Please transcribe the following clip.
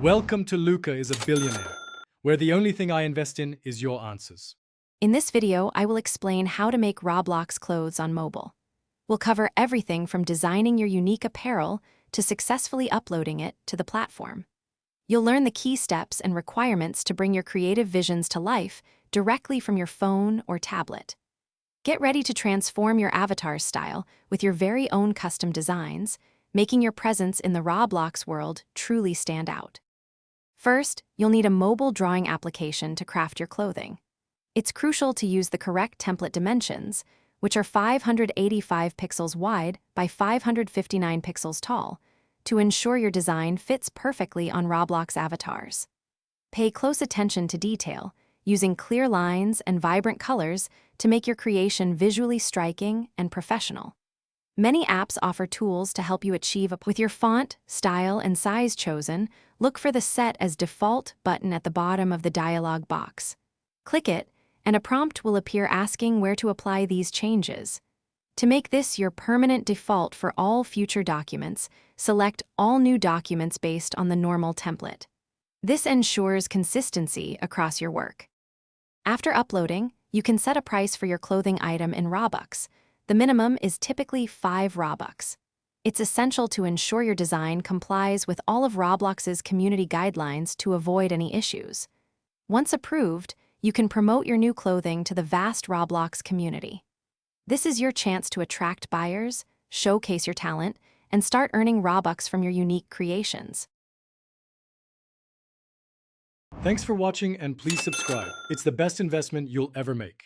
Welcome to Luca is a Billionaire, where the only thing I invest in is your answers. In this video, I will explain how to make Roblox clothes on mobile. We'll cover everything from designing your unique apparel to successfully uploading it to the platform. You'll learn the key steps and requirements to bring your creative visions to life directly from your phone or tablet. Get ready to transform your avatar's style with your very own custom designs, making your presence in the Roblox world truly stand out. First, you'll need a mobile drawing application to craft your clothing. It's crucial to use the correct template dimensions, which are 585 pixels wide by 559 pixels tall, to ensure your design fits perfectly on Roblox avatars. Pay close attention to detail, using clear lines and vibrant colors to make your creation visually striking and professional. Many apps offer tools to help you achieve with your font, style, and size chosen. Look for the Set as Default button at the bottom of the dialog box. Click it, and a prompt will appear asking where to apply these changes. To make this your permanent default for all future documents, select All New Documents based on the normal template. This ensures consistency across your work. After uploading, you can set a price for your clothing item in Robux. The minimum is typically 5 Robux. It's essential to ensure your design complies with all of Roblox's community guidelines to avoid any issues. Once approved, you can promote your new clothing to the vast Roblox community. This is your chance to attract buyers, showcase your talent, and start earning Robux from your unique creations. Thanks for watching and please subscribe. It's the best investment you'll ever make.